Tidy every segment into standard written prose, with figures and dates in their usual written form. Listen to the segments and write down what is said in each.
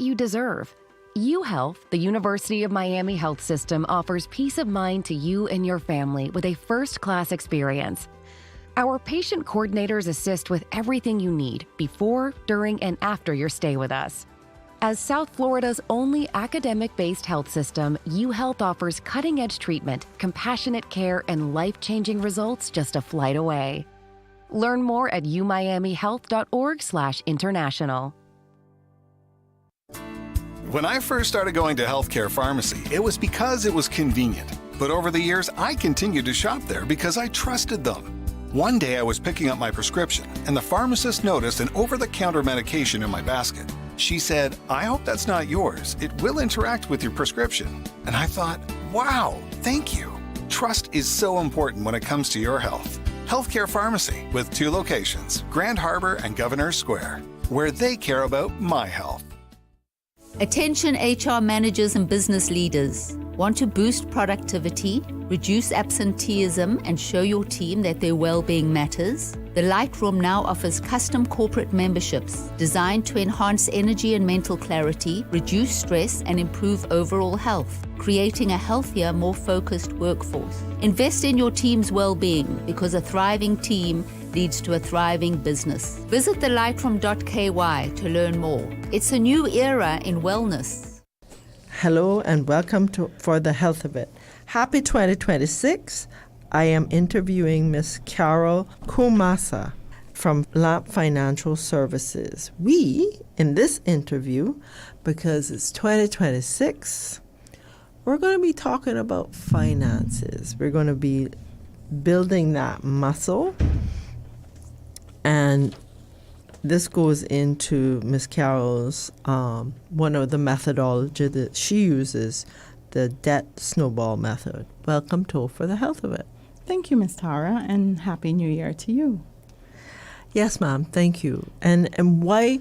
you deserve. UHealth, the University of Miami Health System, offers peace of mind to you and your family with a first-class experience. Our patient coordinators assist with everything you need before, during, and after your stay with us. As South Florida's only academic-based health system, UHealth offers cutting-edge treatment, compassionate care, and life-changing results just a flight away. Learn more at umiamihealth.org/international. When I first started going to Healthcare Pharmacy, it was because it was convenient. But over the years, I continued to shop there because I trusted them. One day I was picking up my prescription, and the pharmacist noticed an over-the-counter medication in my basket. She said, "I hope that's not yours. It will interact with your prescription." And I thought, wow, thank you. Trust is so important when it comes to your health. Healthcare Pharmacy, with 2 locations, Grand Harbor and Governor's Square, where they care about my health. Attention HR managers and business leaders. Want to boost productivity, reduce absenteeism, and show your team that their well-being matters? The Lightroom now offers custom corporate memberships designed to enhance energy and mental clarity, reduce stress, and improve overall health, creating a healthier, more focused workforce. Invest in your team's well-being because a thriving team leads to a thriving business. Visit thelightroom.ky to learn more. It's a new era in wellness. Hello and welcome to For the Health of It. Happy 2026. I am interviewing Miss Carol KUMASA from LAMP Financial Services. We, in this interview, because it's 2026, we're going to be talking about finances. We're going to be building that muscle. And this goes into Miss Carol's, one of the methodology that she uses, the debt snowball method. Welcome to For the Health of It. Thank you, Ms. Tara, and Happy New Year to you. Yes, ma'am. Thank you. And why,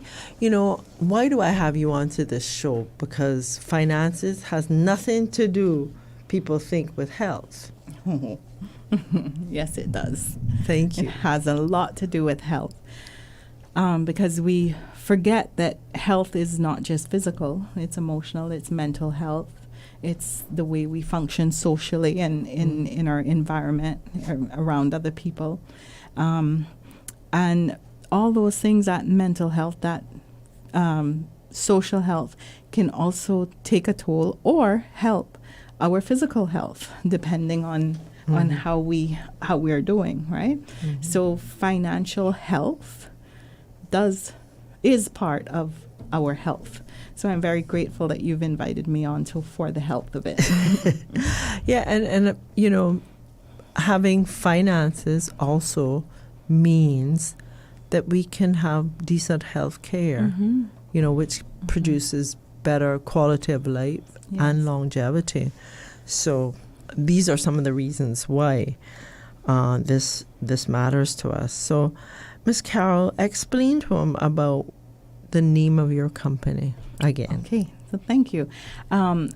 why do I have you onto this show? Because finances has nothing to do, people think, with health. Yes, it does. Thank you. It has a lot to do with health. Because we forget that health is not just physical, it's emotional, it's mental health, it's the way we function socially and in our environment, around other people. And all those things, that mental health, that social health, can also take a toll or help our physical health, depending on how we are doing, right? Mm-hmm. So financial health is part of our health. So I'm very grateful that you've invited me on For the Health of It. Yeah, and having finances also means that we can have decent health care, which produces better quality of life and longevity. So these are some of the reasons why this matters to us. So Ms. Carol, explain to them about the name of your company again. Okay, so thank you. My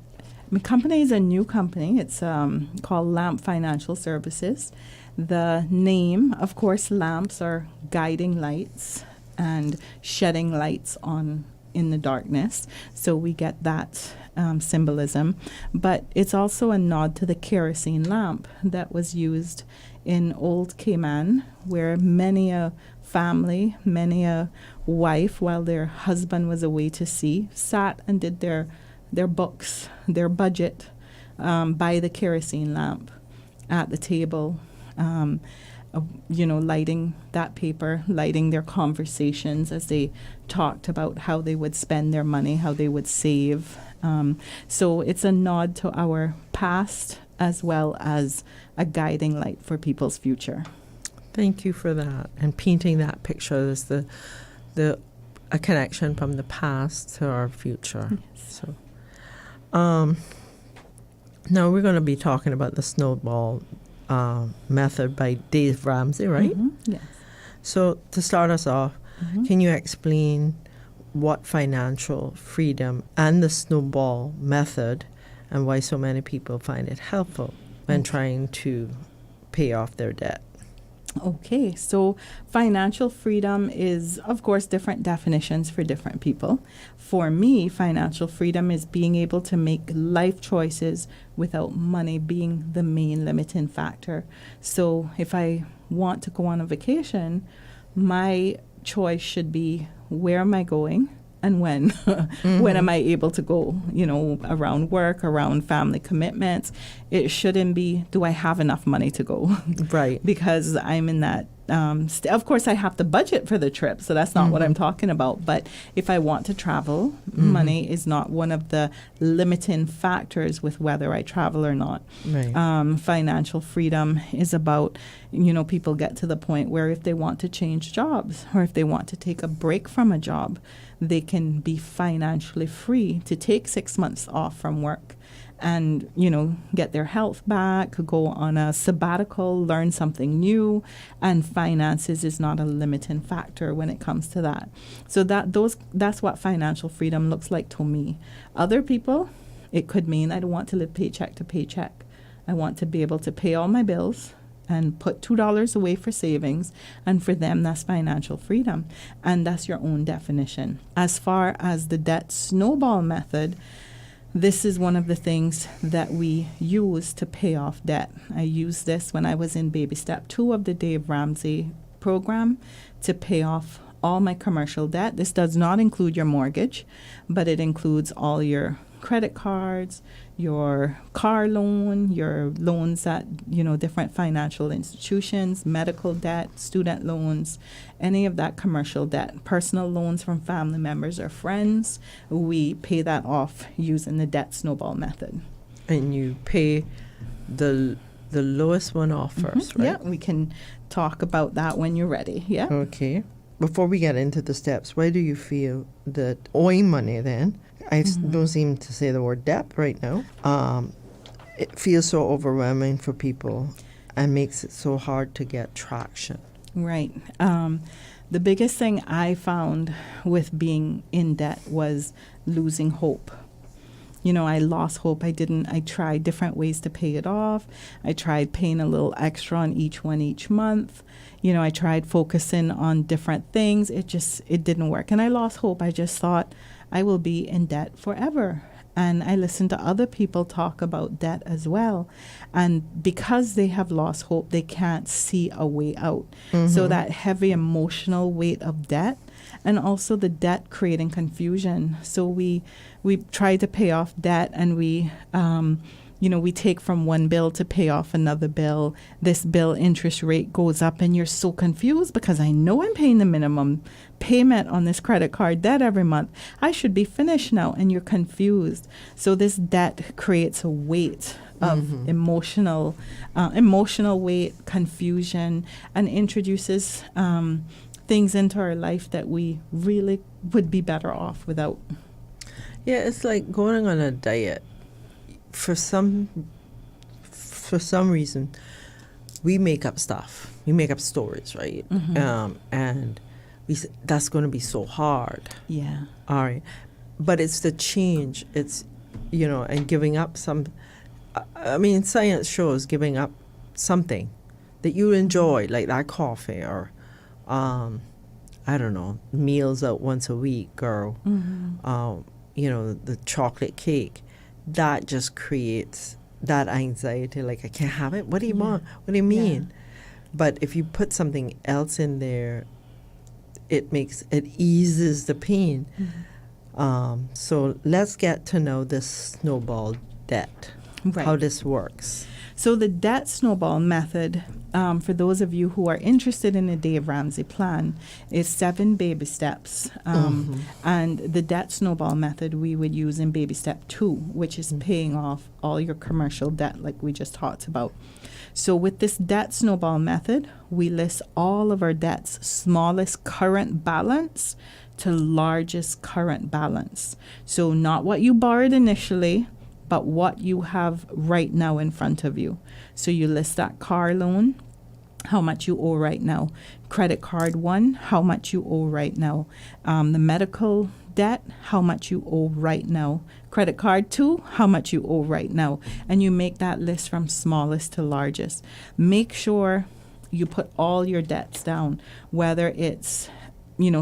company is a new company. It's called LAMP Financial Services. The name, of course, lamps are guiding lights and shedding lights in the darkness. So we get that symbolism. But it's also a nod to the kerosene lamp that was used in old Cayman, where many a family, many a wife, while their husband was away to sea, sat and did their books, their budget, by the kerosene lamp at the table, lighting that paper, lighting their conversations as they talked about how they would spend their money, how they would save. So it's a nod to our past as well as a guiding light for people's future. Thank you for that. And painting that picture as a connection from the past to our future. Yes. So, now we're going to be talking about the snowball method by Dave Ramsey, right? Mm-hmm. Yes. So to start us off, can you explain what financial freedom and the snowball method and why so many people find it helpful when trying to pay off their debt? Okay, so financial freedom is, of course, different definitions for different people. For me, financial freedom is being able to make life choices without money being the main limiting factor. So if I want to go on a vacation, my choice should be, where am I going? And when? When am I able to go? Around work, around family commitments. It shouldn't be, do I have enough money to go? Right. Because I'm in that. Of course, I have to budget for the trip, so that's not what I'm talking about. But if I want to travel, money is not one of the limiting factors with whether I travel or not. Right. Financial freedom is about, people get to the point where if they want to change jobs or if they want to take a break from a job, they can be financially free to take 6 months off from work and, get their health back, go on a sabbatical, learn something new, and finances is not a limiting factor when it comes to that. So that's what financial freedom looks like to me. Other people, it could mean I don't want to live paycheck to paycheck. I want to be able to pay all my bills and put $2 away for savings, and for them that's financial freedom, and that's your own definition. As far as the debt snowball method, this is one of the things that we use to pay off debt. I used this when I was in baby step 2 of the Dave Ramsey program to pay off all my commercial debt. This does not include your mortgage, but it includes all your credit cards, your car loan, your loans at, different financial institutions, medical debt, student loans, any of that commercial debt, personal loans from family members or friends. We pay that off using the debt snowball method. And you pay the lowest one off first, right? Yeah, we can talk about that when you're ready. Yeah. Okay. Before we get into the steps, why do you feel that owing money then, I don't seem to say the word debt right now, it feels so overwhelming for people and makes it so hard to get traction? Right. The biggest thing I found with being in debt was losing hope. I lost hope. I tried different ways to pay it off. I tried paying a little extra on each one each month. I tried focusing on different things. It didn't work. And I lost hope. I just thought I will be in debt forever. And I listened to other people talk about debt as well. And because they have lost hope, they can't see a way out. So that heavy emotional weight of debt, and also the debt creating confusion. So we try to pay off debt, and we take from one bill to pay off another bill. This bill interest rate goes up, and you're so confused because I know I'm paying the minimum payment on this credit card debt every month. I should be finished now, and you're confused. So this debt creates a weight of emotional weight, confusion, and introduces things into our life that we really would be better off without. Yeah, it's like going on a diet. For some reason, we make up stuff. We make up stories, right? And that's going to be so hard. Yeah. All right. But it's the change. It's, and giving up some. Science shows giving up something that you enjoy, like that coffee or, I don't know, meals out once a week or, the chocolate cake. That just creates that anxiety, like, I can't have it. What do you want? What do you mean? Yeah. But if you put something else in there, it eases the pain. So let's get to know this snowball debt, how this works. So the debt snowball method, for those of you who are interested in the Dave Ramsey plan, is 7 baby steps. And the debt snowball method we would use in baby step 2, which is paying off all your commercial debt like we just talked about. So with this debt snowball method, we list all of our debts, smallest current balance to largest current balance. So not what you borrowed initially, but what you have right now in front of you. So you list that car loan, how much you owe right now. Credit card 1, how much you owe right now. The medical debt, how much you owe right now. Credit card 2, how much you owe right now. And you make that list from smallest to largest. Make sure you put all your debts down, whether it's,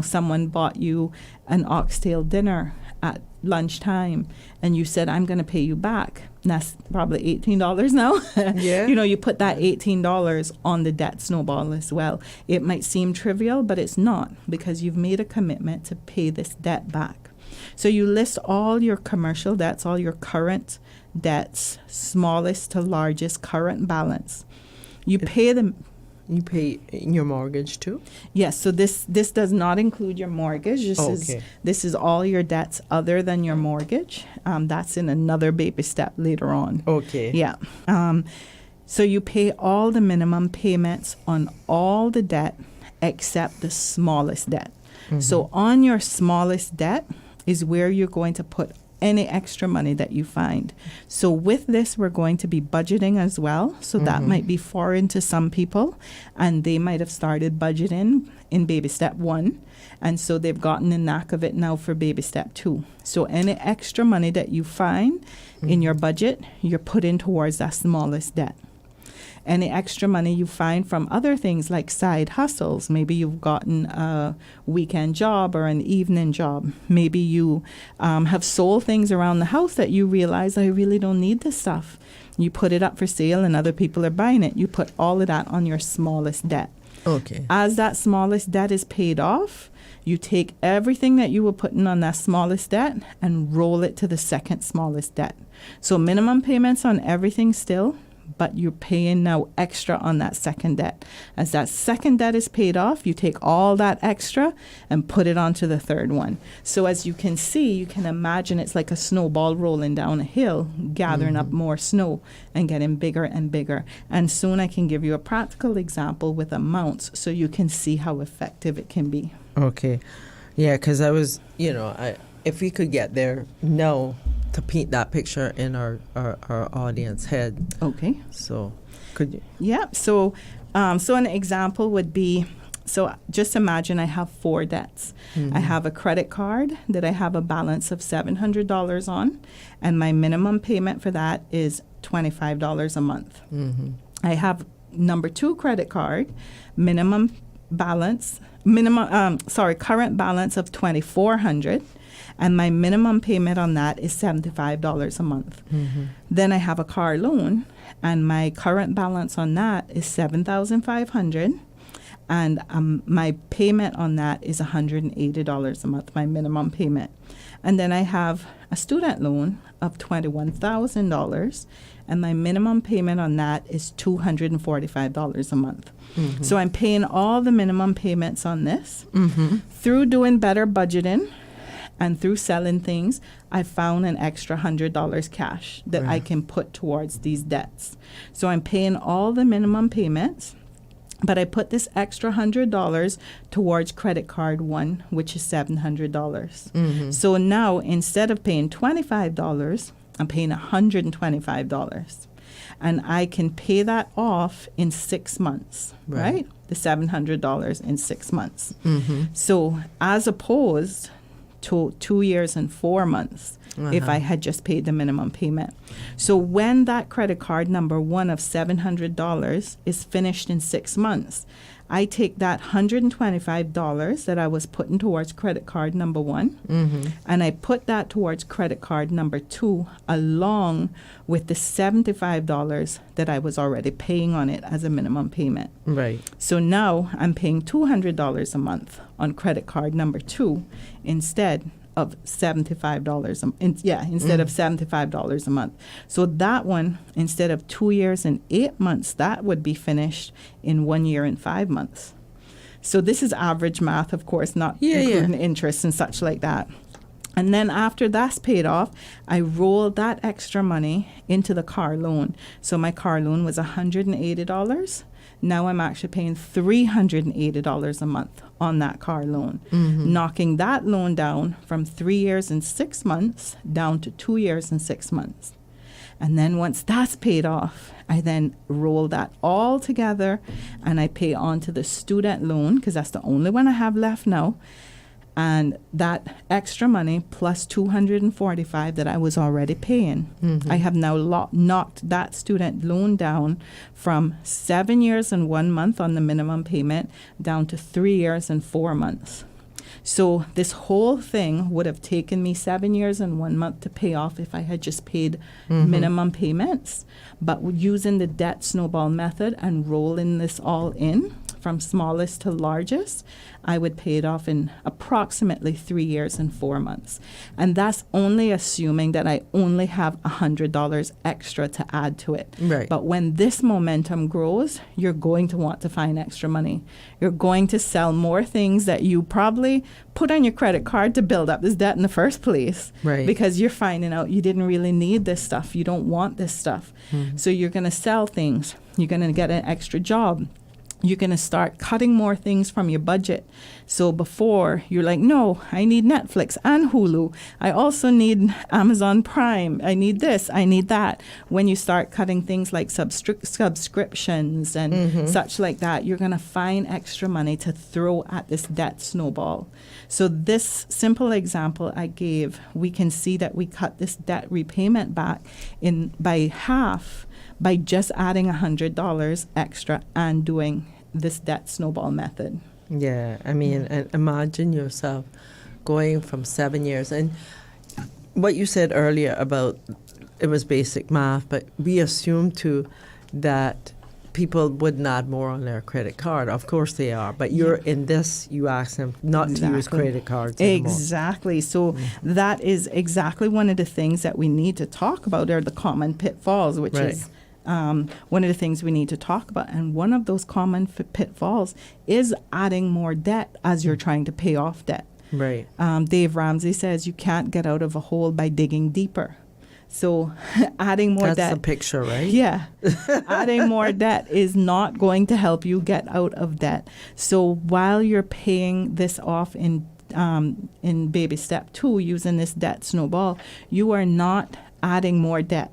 someone bought you an oxtail dinner at lunchtime and you said, I'm going to pay you back. And that's probably $18 now. Yeah. You put that $18 on the debt snowball as well. It might seem trivial, but it's not, because you've made a commitment to pay this debt back. So you list all your commercial debts, all your current debts, smallest to largest current balance. You pay them. You pay in your mortgage too? Yes, so this does not include your mortgage. This is all your debts other than your mortgage. That's in another baby step later on. Okay. Yeah. So you pay all the minimum payments on all the debt except the smallest debt. Mm-hmm. So on your smallest debt is where you're going to put any extra money that you find. So with this, we're going to be budgeting as well. So that might be foreign to some people, and they might have started budgeting in baby step 1. And so they've gotten the knack of it now for baby step 2. So any extra money that you find in your budget, you're putting towards that smallest debt. Any extra money you find from other things like side hustles. Maybe you've gotten a weekend job or an evening job. Maybe you have sold things around the house that you realize, I really don't need this stuff. You put it up for sale and other people are buying it. You put all of that on your smallest debt. Okay. As that smallest debt is paid off, you take everything that you were putting on that smallest debt and roll it to the second smallest debt. So minimum payments on everything still, but you're paying now extra on that second debt. As that second debt is paid off, you take all that extra and put it onto the third one. So as you can see, you can imagine it's like a snowball rolling down a hill, gathering up more snow and getting bigger and bigger. And soon I can give you a practical example with amounts so you can see how effective it can be. Okay. Yeah, because I was, if we could get there now to paint that picture in our audience head. Okay. So could you? Yeah. So an example would be, so just imagine I have 4 debts. I have a credit card that I have a balance of $700 on, and my minimum payment for that is $25 a month. I have number 2 credit card, current balance of $2,400. And my minimum payment on that is $75 a month. Then I have a car loan, and my current balance on that is $7,500, and my payment on that is $180 a month, my minimum payment. And then I have a student loan of $21,000, and my minimum payment on that is $245 a month. So I'm paying all the minimum payments on this. Through doing better budgeting and through selling things, I found an extra $100 cash that I can put towards these debts. So I'm paying all the minimum payments, but I put this extra $100 towards credit card 1, which is $700. So now instead of paying $25, I'm paying $125. And I can pay that off in 6 months, right? The $700 in 6 months. So as opposed to 2 years and 4 months if I had just paid the minimum payment. So when that credit card number 1 of $700 is finished in 6 months, I take that $125 that I was putting towards credit card number 1, and I put that towards credit card number 2 along with the $75 that I was already paying on it as a minimum payment. Right. So now I'm paying $200 a month on credit card number 2 instead of $75 instead of $75 a month. So that one, instead of 2 years and 8 months, that would be finished in 1 year and 5 months. So this is average math, of course, not including interest and such like that. And then after that's paid off, I roll that extra money into the car loan. So my car loan was $180. Now I'm actually paying $380 a month on that car loan, knocking that loan down from 3 years and 6 months down to 2 years and 6 months. And then once that's paid off, I then roll that all together and I pay on to the student loan, because that's the only one I have left now. And that extra money plus $245 that I was already paying, I have now knocked that student loan down from 7 years and 1 month on the minimum payment down to 3 years and 4 months. So this whole thing would have taken me 7 years and 1 month to pay off if I had just paid minimum payments. But using the debt snowball method and rolling this all in from smallest to largest, I would pay it off in approximately 3 years and 4 months. And that's only assuming that I only have $100 extra to add to it. Right. But when this momentum grows, you're going to want to find extra money. You're going to sell more things that you probably put on your credit card to build up this debt in the first place. Right. Because you're finding out you didn't really need this stuff. You don't want this stuff. So you're going to sell things. You're going to get an extra job. You're going to start cutting more things from your budget. So before, you're like, no, I need Netflix and Hulu. I also need Amazon Prime. I need this. I need that. When you start cutting things like subscriptions and such like that, you're going to find extra money to throw at this debt snowball. So this simple example I gave, we can see that we cut this debt repayment back by half by just adding $100 extra and doing this debt snowball method. Yeah, I mean, and imagine yourself going from 7 years. And what you said earlier about it was basic math, but we assume too that people wouldn't add more on their credit card. Of course they are, but you're in this, you ask them not to use credit cards anymore. Exactly. So that is exactly one of the things that we need to talk about are the common pitfalls, which is one of the things we need to talk about. And one of those common pitfalls is adding more debt as you're trying to pay off debt. Right. Dave Ramsey says you can't get out of a hole by digging deeper. So adding more debt. That's the picture, right? Yeah. Adding more debt is not going to help you get out of debt. So while you're paying this off in baby step 2 using this debt snowball, you are not adding more debt.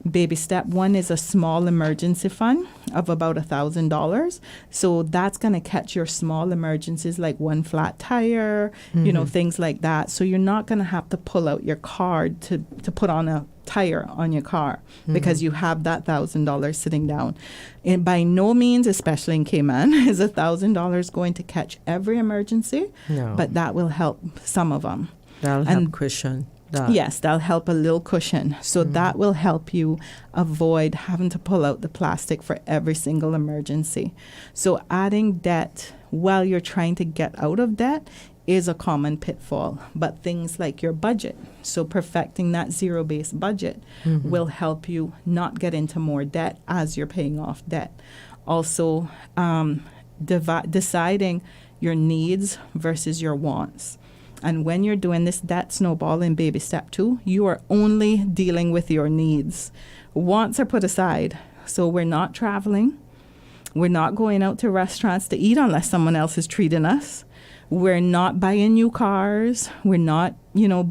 Baby step 1 is a small emergency fund of about $1,000. So that's going to catch your small emergencies like one flat tire, things like that. So you're not going to have to pull out your card to put on a tire on your car because you have that $1,000 sitting down. And by no means, especially in Cayman, is $1,000 going to catch every emergency, but that will help some of them. That'll help cushion. Yes, that'll help a little cushion. So that will help you avoid having to pull out the plastic for every single emergency. So adding debt while you're trying to get out of debt is a common pitfall. But things like your budget, so perfecting that zero-based budget will help you not get into more debt as you're paying off debt. Also, deciding your needs versus your wants. And when you're doing this debt snowball in baby step 2, you are only dealing with your needs. Wants are put aside. So we're not traveling. We're not going out to restaurants to eat unless someone else is treating us. We're not buying new cars. We're not,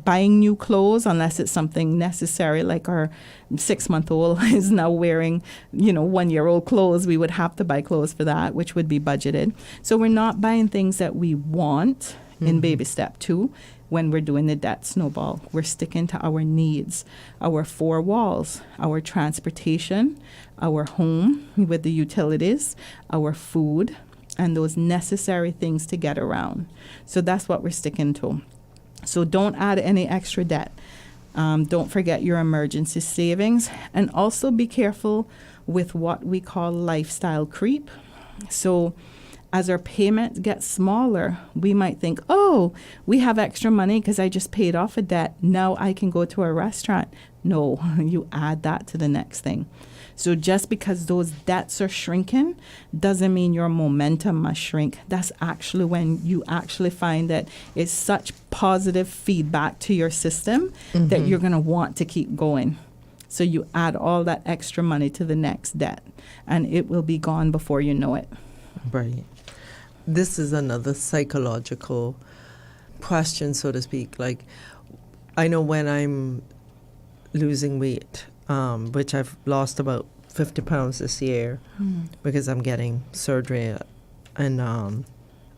buying new clothes unless it's something necessary, like our 6-month-old is now wearing, 1-year-old clothes. We would have to buy clothes for that, which would be budgeted. So we're not buying things that we want in baby step 2 when we're doing the debt snowball. We're sticking to our needs, our 4 walls, our transportation, our home with the utilities, our food, and those necessary things to get around. So that's what we're sticking to. So don't add any extra debt. Don't forget your emergency savings, and also be careful with what we call lifestyle creep. So as our payment gets smaller, we might think, oh, we have extra money because I just paid off a debt. Now I can go to a restaurant. No, you add that to the next thing. So just because those debts are shrinking doesn't mean your momentum must shrink. That's actually when you actually find that it's such positive feedback to your system that you're going to want to keep going. So you add all that extra money to the next debt, and it will be gone before you know it. Right. This is another psychological question, so to speak. Like, I know when I'm losing weight, which I've lost about 50 pounds this year because I'm getting surgery, and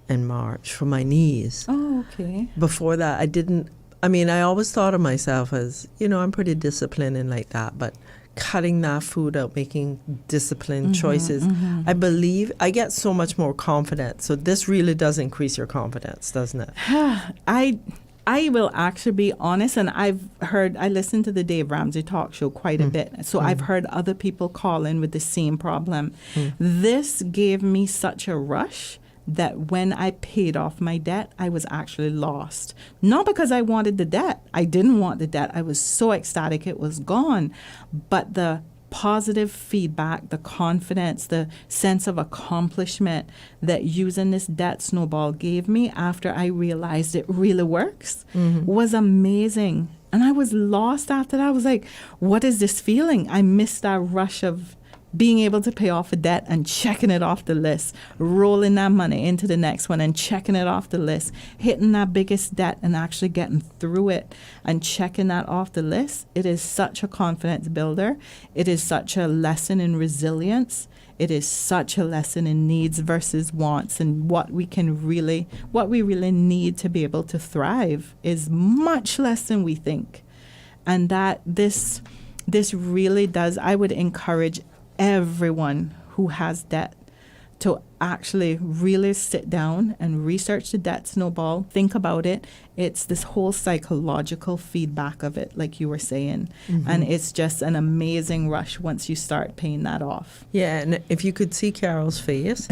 in March for my knees. Oh, okay. Before that, I always thought of myself as, I'm pretty disciplined and like that, but cutting that food out, making disciplined choices, I believe I get so much more confidence. So this really does increase your confidence, doesn't it? I will actually be honest, and I listen to the Dave Ramsey talk show quite a bit. So I've heard other people call in with the same problem. This gave me such a rush that when I paid off my debt, I was actually lost. Not because I wanted the debt. I didn't want the debt. I was so ecstatic it was gone. But the positive feedback, the confidence, the sense of accomplishment that using this debt snowball gave me after I realized it really works was amazing. And I was lost after that. I was like, what is this feeling? I missed that rush of being able to pay off a debt and checking it off the list, rolling that money into the next one and checking it off the list, hitting that biggest debt and actually getting through it and checking that off the list. It is such a confidence builder. It is such a lesson in resilience. It is such a lesson in needs versus wants, and what we really need to be able to thrive is much less than we think. And that this really does, I would encourage everyone who has debt to actually really sit down and research the debt snowball, think about it. It's this whole psychological feedback of it, like you were saying. And it's just an amazing rush once you start paying that off. Yeah, and if you could see Carol's face,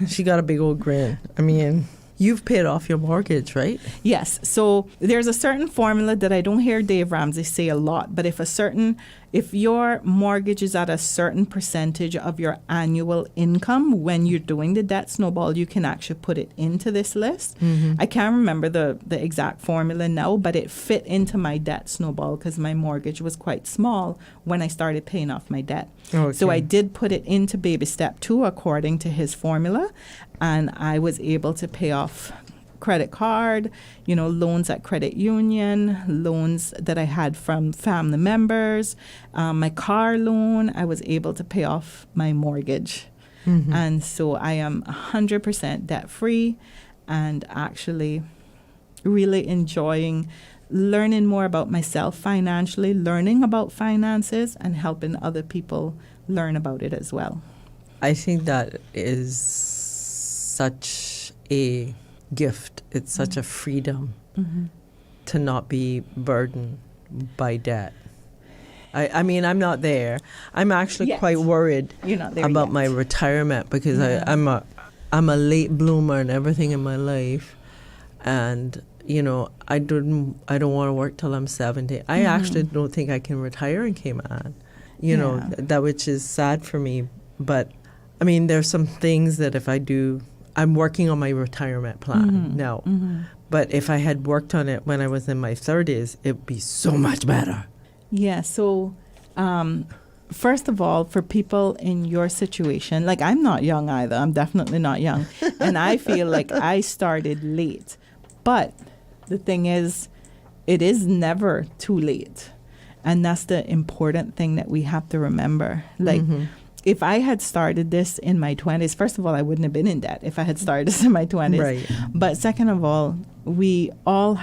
she got a big old grin. I mean, you've paid off your mortgage, right? Yes. So there's a certain formula that I don't hear Dave Ramsey say a lot, but if your mortgage is at a certain percentage of your annual income when you're doing the debt snowball, you can actually put it into this list. I can't remember the exact formula now, but it fit into my debt snowball because my mortgage was quite small when I started paying off my debt. Okay. So I did put it into baby step 2 according to his formula, and I was able to pay off credit card, loans at credit union, loans that I had from family members, my car loan. I was able to pay off my mortgage. And so I am 100% debt free and actually really enjoying learning more about myself financially, learning about finances, and helping other people learn about it as well. I think that is such a gift. It's such a freedom to not be burdened by debt. I mean, I'm not there. I'm actually quite worried about my retirement because I'm a late bloomer and everything in my life, and I don't want to work till I'm 70. I actually don't think I can retire in Cayman. That which is sad for me. But I mean, there's some things that if I do, I'm working on my retirement plan now. But if I had worked on it when I was in my 30s, it would be so much better. Yeah, so first of all, for people in your situation, like I'm not young either. I'm definitely not young. And I feel like I started late. But the thing is, it is never too late. And that's the important thing that we have to remember. Like, if I had started this in my 20s, first of all, I wouldn't have been in debt if I had started this in my 20s. Right. But second of all, we all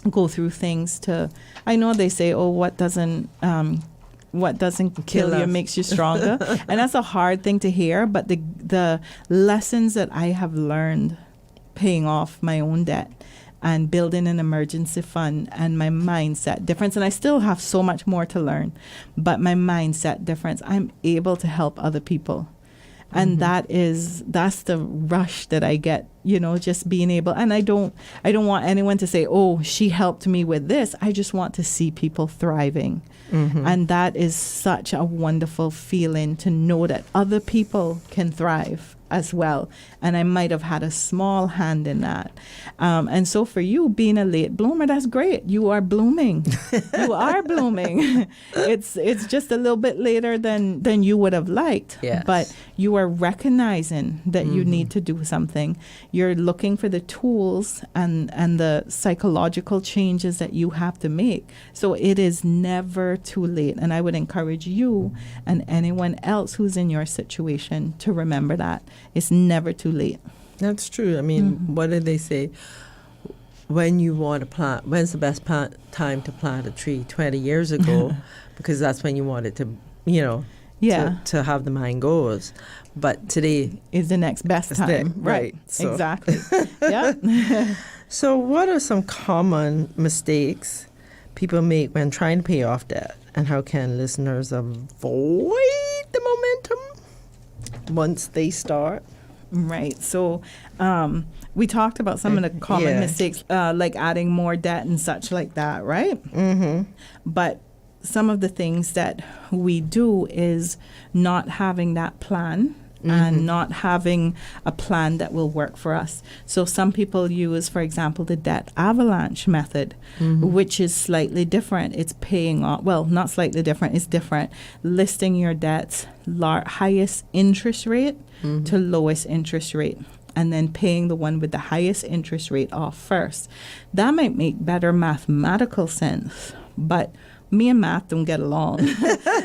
go through things I know they say, what doesn't kill you makes you stronger. And that's a hard thing to hear. But the lessons that I have learned paying off my own debt and building an emergency fund and my mindset difference, and I still have so much more to learn, but my mindset difference, I'm able to help other people. And that's the rush that I get, just being able, and I don't want anyone to say, oh, she helped me with this. I just want to see people thriving. And that is such a wonderful feeling to know that other people can thrive as well. And I might have had a small hand in that. And so for you, being a late bloomer, that's great. You are blooming. You are blooming. It's just a little bit later than you would have liked. Yes. But you are recognizing that you need to do something. You're looking for the tools and the psychological changes that you have to make. So it is never too late. And I would encourage you and anyone else who's in your situation to remember that. It's never too late. That's true. I mean, what did they say? When you want to plant, when's the best time to plant a tree? 20 years ago, because that's when you want it to, to have the mangoes. But today is the next best time. Right. So. Exactly. Yeah. So what are some common mistakes people make when trying to pay off debt? And how can listeners avoid the momentum once they start? Right. So we talked about some of the common mistakes, like adding more debt and such like that, right? Mm-hmm. But some of the things that we do is not having that plan. And not having a plan that will work for us. So some people use, for example, the debt avalanche method, which is slightly different. It's paying off, well, not slightly different, it's different. Listing your debts, highest interest rate to lowest interest rate, and then paying the one with the highest interest rate off first. That might make better mathematical sense, but me and math don't get along.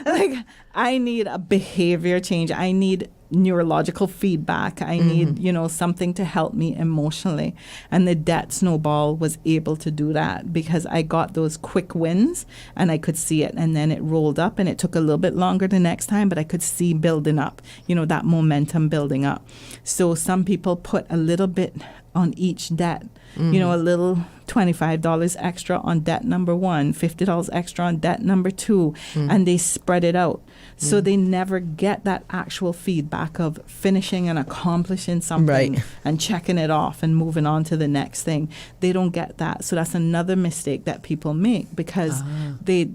Like, I need a behavior change. I need neurological feedback. I need, something to help me emotionally. And the debt snowball was able to do that because I got those quick wins and I could see it. And then it rolled up and it took a little bit longer the next time, but I could see building up, that momentum building up. So some people put a little bit on each debt, a little $25 extra on debt number 1, $50 extra on debt number 2, and they spread it out. So they never get that actual feedback of finishing and accomplishing something and checking it off and moving on to the next thing. They don't get that. So that's another mistake that people make because the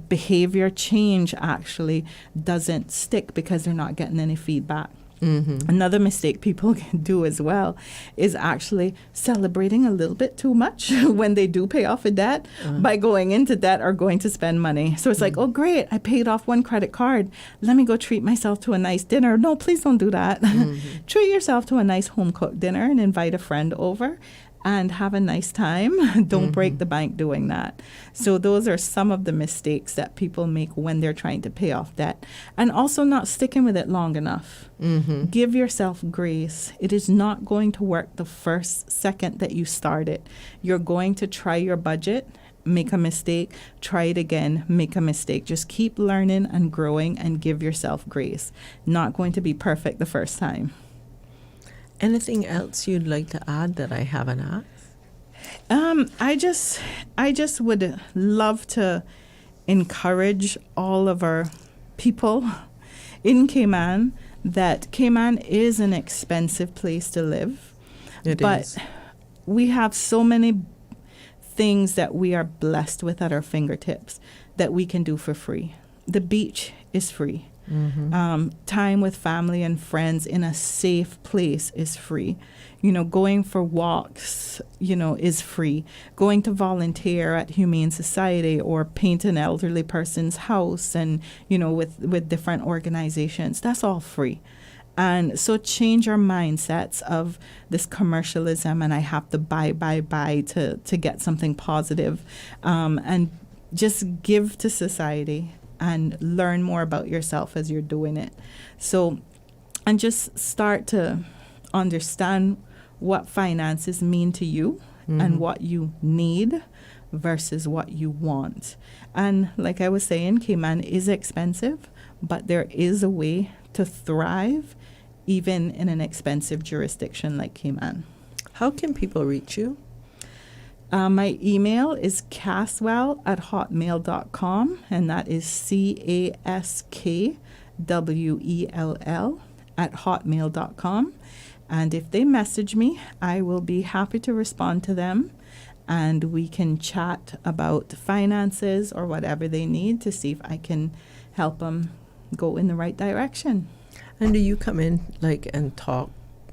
behavior change actually doesn't stick because they're not getting any feedback. Another mistake people can do as well is actually celebrating a little bit too much when they do pay off a debt by going into debt or going to spend money. So it's like, oh, great, I paid off one credit card. Let me go treat myself to a nice dinner. No, please don't do that. Treat yourself to a nice home-cooked dinner and invite a friend over and have a nice time. Don't break the bank doing that. So those are some of the mistakes that people make when they're trying to pay off debt. And also not sticking with it long enough. Give yourself grace. It is not going to work the first second that you start it. You're going to try your budget, make a mistake, try it again, make a mistake. Just keep learning and growing and give yourself grace. Not going to be perfect the first time. Anything else you'd like to add that I haven't asked? I just would love to encourage all of our people in Cayman that Cayman is an expensive place to live. But we have so many things that we are blessed with at our fingertips that we can do for free. The beach is free. Time with family and friends in a safe place is free. Going for walks, is free. Going to volunteer at Humane Society or paint an elderly person's house and, with different organizations, that's all free. And so change our mindsets of this commercialism and I have to buy to get something positive, and just give to society and learn more about yourself as you're doing it. So, and just start to understand what finances mean to you and what you need versus what you want. And like I was saying, Cayman is expensive, but there is a way to thrive even in an expensive jurisdiction like Cayman. How can people reach you? My email is caswell@hotmail.com, and that is CASKWELL@hotmail.com. And if they message me, I will be happy to respond to them, and we can chat about finances or whatever they need to see if I can help them go in the right direction. And do you come in and talk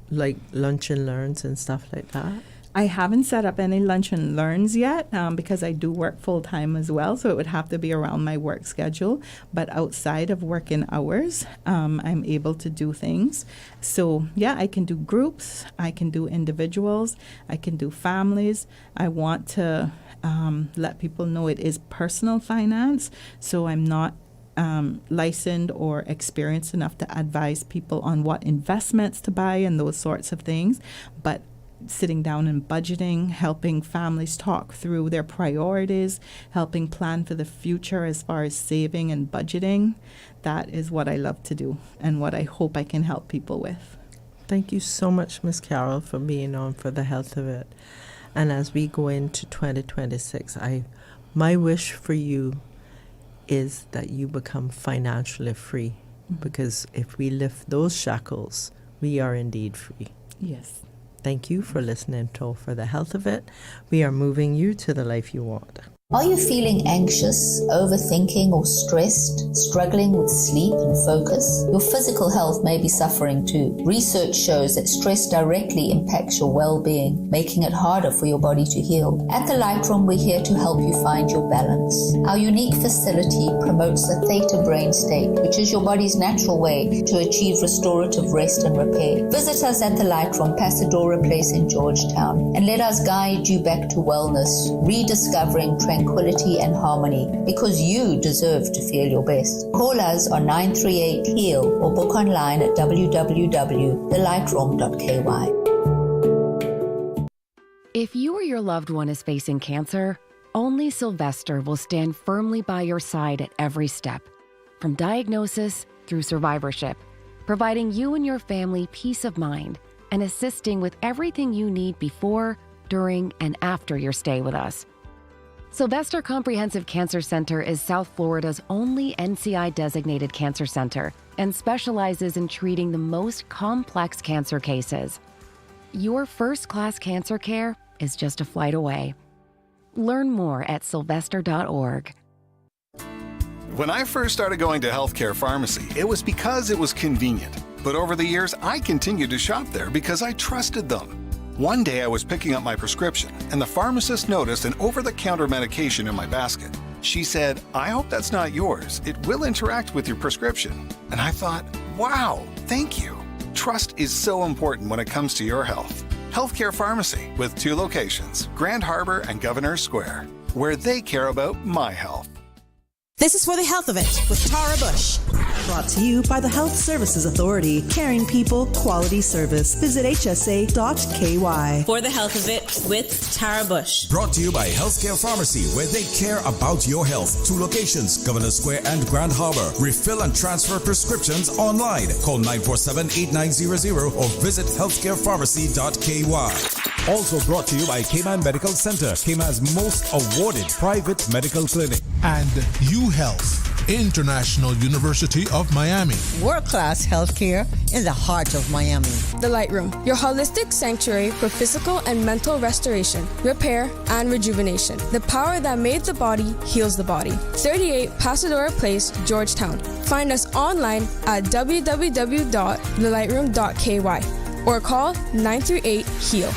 lunch and learns and stuff like that? I haven't set up any lunch and learns yet because I do work full time as well, so it would have to be around my work schedule. But outside of working hours, I'm able to do things. So yeah, I can do groups, I can do individuals, I can do families. I want to let people know it is personal finance, so I'm not licensed or experienced enough to advise people on what investments to buy and those sorts of things, but sitting down and budgeting, helping families talk through their priorities, helping plan for the future as far as saving and budgeting, that is what I love to do and what I hope I can help people with. Thank you so much, Ms. Carol, for being on For the Health of It. And as we go into 2026, my wish for you is that you become financially free, because if we lift those shackles, we are indeed free. Yes. Thank you for listening to For the Health of It. We are moving you to the life you want. Are you feeling anxious, overthinking, or stressed, struggling with sleep and focus? Your physical health may be suffering too. Research shows that stress directly impacts your well-being, making it harder for your body to heal. At the Lightroom, we're here to help you find your balance. Our unique facility promotes the theta brain state, which is your body's natural way to achieve restorative rest and repair. Visit us at the Lightroom, Pasadora Place in Georgetown, and let us guide you back to wellness, rediscovering tranquility and harmony, because you deserve to feel your best. Call us on 938-HEAL or book online at www.thelightroom.ky. If you or your loved one is facing cancer, only Sylvester will stand firmly by your side at every step, from diagnosis through survivorship, providing you and your family peace of mind and assisting with everything you need before, during, and after your stay with us. Sylvester Comprehensive Cancer Center is South Florida's only NCI-designated cancer center and specializes in treating the most complex cancer cases. Your first-class cancer care is just a flight away. Learn more at sylvester.org. When I first started going to healthcare pharmacy, it was because it was convenient. But over the years, I continued to shop there because I trusted them. One day I was picking up my prescription, and the pharmacist noticed an over-the-counter medication in my basket. She said, "I hope that's not yours. It will interact with your prescription." And I thought, wow, thank you. Trust is so important when it comes to your health. Healthcare Pharmacy, with 2 locations, Grand Harbor and Governors Square, where they care about my health. This is For the Health of It with Tara Bush. Brought to you by the Health Services Authority. Caring people, quality service. Visit hsa.ky. For the Health of It with Tara Bush. Brought to you by Healthcare Pharmacy, where they care about your health. 2 locations, Governors Square and Grand Harbor. Refill and transfer prescriptions online. Call 947-8900 or visit healthcarepharmacy.ky. Also brought to you by Cayman Medical Center, Cayman's most awarded private medical clinic. And UHealth, International University of Miami. World-class healthcare in the heart of Miami. The Lightroom, your holistic sanctuary for physical and mental restoration, repair, and rejuvenation. The power that made the body heals the body. 38 Pasadora Place, Georgetown. Find us online at www.thelightroom.ky or call 938-HEAL.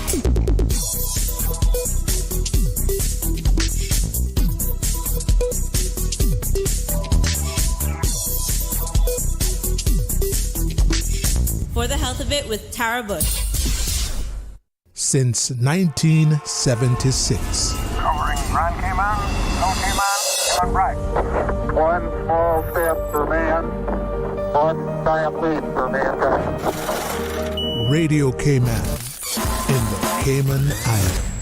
For the Health of It with Tara Bush. Since 1976. Covering Grand Cayman, Little Cayman, Cayman Bright. One small step for man, one giant leap for mankind. Radio Cayman in the Cayman Islands.